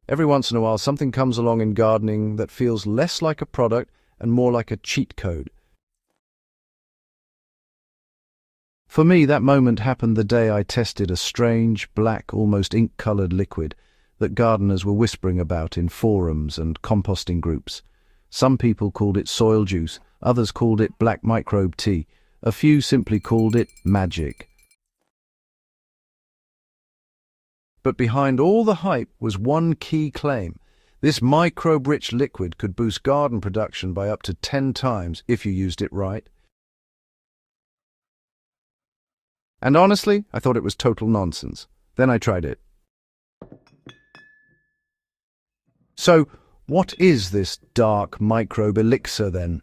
Every once in a while, something comes along in gardening that feels less like a product and more like a cheat code. For me, that moment happened the day I tested a strange, black, almost ink-colored liquid that gardeners were whispering about in forums and composting groups. Some people called it soil juice, others called it black microbe tea, a few simply called it magic. But behind all the hype was one key claim. This microbe-rich liquid could boost garden production by up to 10 times if you used it right. And honestly, I thought it was total nonsense. Then I tried it. So, what is this dark microbe elixir then?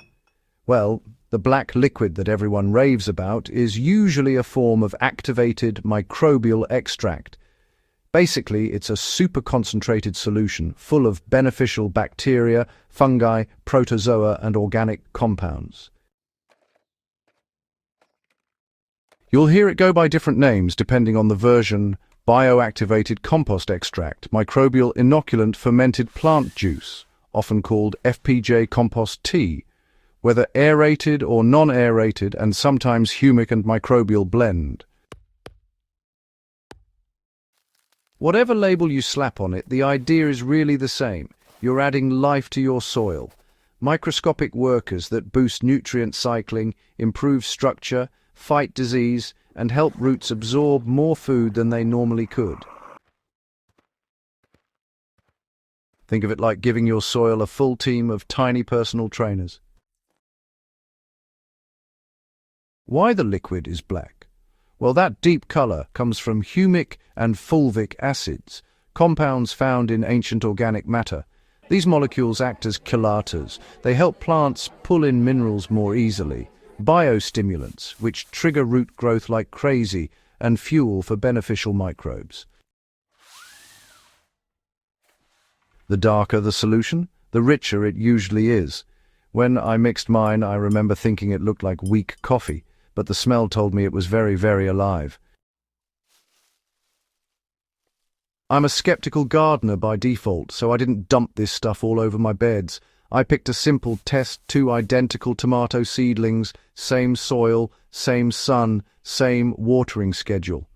Well, the black liquid that everyone raves about is usually a form of activated microbial extract. Basically, it's a super concentrated solution full of beneficial bacteria, fungi, protozoa, and organic compounds. You'll hear it go by different names depending on the version: bioactivated compost extract, microbial inoculant fermented plant juice, often called FPJ compost tea, whether aerated or non-aerated, and sometimes humic and microbial blend. Whatever label you slap on it, the idea is really the same. You're adding life to your soil. Microscopic workers that boost nutrient cycling, improve structure, fight disease, and help roots absorb more food than they normally could. Think of it like giving your soil a full team of tiny personal trainers. Why the liquid is black? Well, that deep color comes from humic and fulvic acids, compounds found in ancient organic matter. These molecules act as chelators. They help plants pull in minerals more easily. Biostimulants, which trigger root growth like crazy, and fuel for beneficial microbes. The darker the solution, the richer it usually is. When I mixed mine, I remember thinking it looked like weak coffee, but the smell told me it was very, very alive. I'm a skeptical gardener by default, so I didn't dump this stuff all over my beds. I picked a simple test: 2 identical tomato seedlings, same soil, same sun, same watering schedule.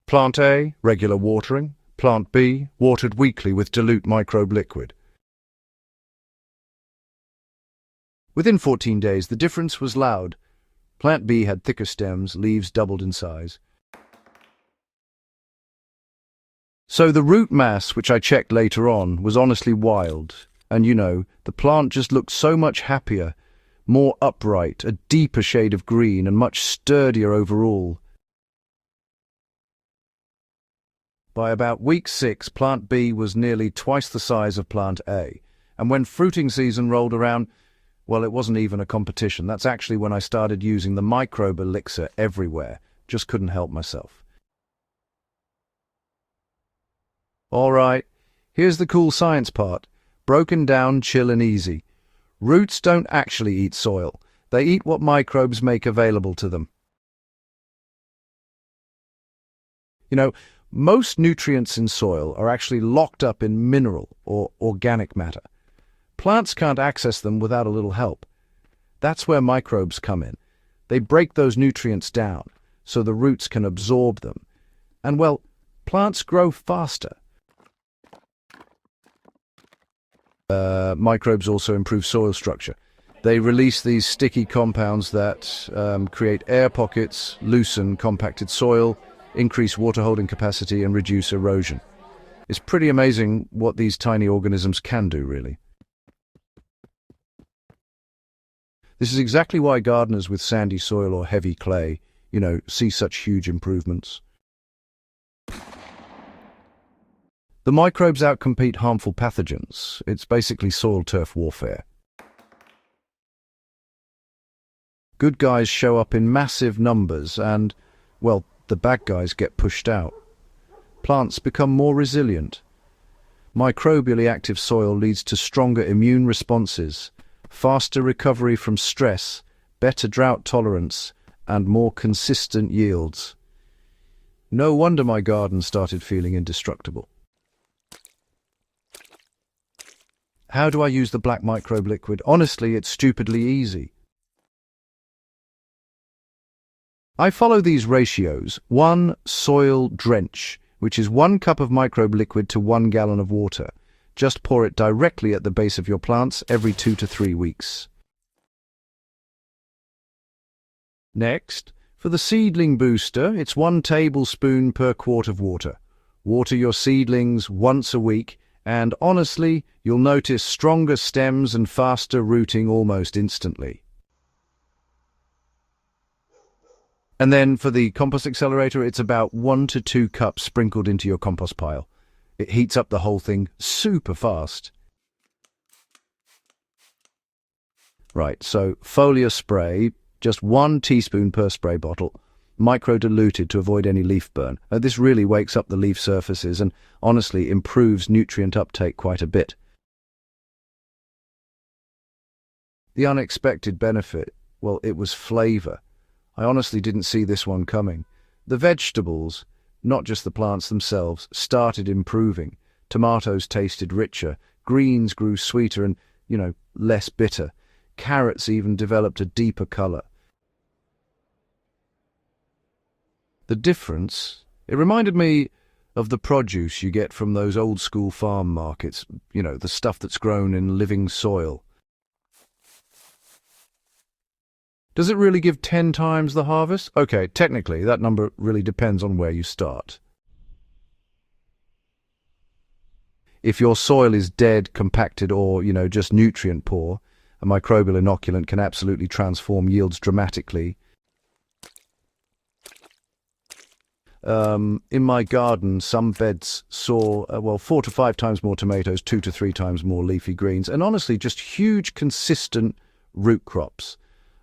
Plant A, regular watering. Plant B, watered weekly with dilute microbe liquid. Within 14 days, the difference was loud. Plant B had thicker stems, leaves doubled in size. So the root mass, which I checked later on, was honestly wild. And the plant just looked so much happier, more upright, a deeper shade of green, and much sturdier overall. By about week 6, plant B was nearly twice the size of plant A. And when fruiting season rolled around, well, it wasn't even a competition. That's actually when I started using the Microbe Elixir everywhere. Just couldn't help myself. All right, here's the cool science part. Broken down, chill and easy. Roots don't actually eat soil. They eat what microbes make available to them. Most nutrients in soil are actually locked up in mineral or organic matter. Plants can't access them without a little help. That's where microbes come in. They break those nutrients down so the roots can absorb them. And, well, plants grow faster. Microbes also improve soil structure. They release these sticky compounds that create air pockets, loosen compacted soil, increase water holding capacity, and reduce erosion. It's pretty amazing what these tiny organisms can do, really. This is exactly why gardeners with sandy soil or heavy clay, see such huge improvements. The microbes outcompete harmful pathogens. It's basically soil-turf warfare. Good guys show up in massive numbers and, well, the bad guys get pushed out. Plants become more resilient. Microbially active soil leads to stronger immune responses, faster recovery from stress, better drought tolerance, and more consistent yields. No wonder my garden started feeling indestructible. How do I use the black microbe liquid? Honestly, it's stupidly easy. I follow these ratios. 1 soil drench, which is 1 cup of microbe liquid to 1 gallon of water. Just pour it directly at the base of your plants every 2 to 3 weeks. Next, for the seedling booster, it's 1 tablespoon per quart of water. Water your seedlings once a week, and honestly, you'll notice stronger stems and faster rooting almost instantly. And then for the compost accelerator, it's about 1 to 2 cups sprinkled into your compost pile. It heats up the whole thing super fast. Right, so foliar spray, just 1 teaspoon per spray bottle, micro-diluted to avoid any leaf burn. This really wakes up the leaf surfaces and honestly improves nutrient uptake quite a bit. The unexpected benefit, well, it was flavour. I honestly didn't see this one coming. The vegetables, not just the plants themselves, started improving. Tomatoes tasted richer, greens grew sweeter and, less bitter. Carrots even developed a deeper colour. The difference, it reminded me of the produce you get from those old-school farm markets, the stuff that's grown in living soil. Does it really give 10 times the harvest? Okay, technically, that number really depends on where you start. If your soil is dead, compacted, or, just nutrient poor, a microbial inoculant can absolutely transform yields dramatically. In my garden, some beds saw, 4 to 5 times more tomatoes, 2 to 3 times more leafy greens, and honestly, just huge, consistent root crops.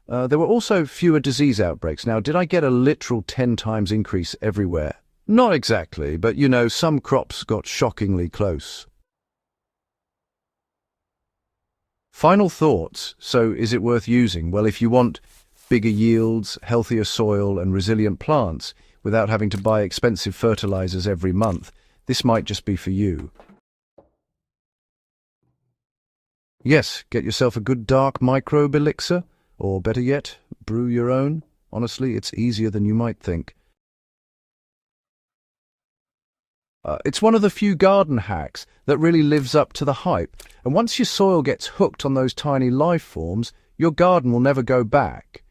There were also fewer disease outbreaks. Now, did I get a literal 10 times increase everywhere? Not exactly, but some crops got shockingly close. Final thoughts. So is it worth using? Well, if you want bigger yields, healthier soil and resilient plants without having to buy expensive fertilizers every month, this might just be for you. Yes, get yourself a good dark microbe elixir. Or better yet, brew your own. Honestly, it's easier than you might think. It's one of the few garden hacks that really lives up to the hype. And once your soil gets hooked on those tiny life forms, your garden will never go back.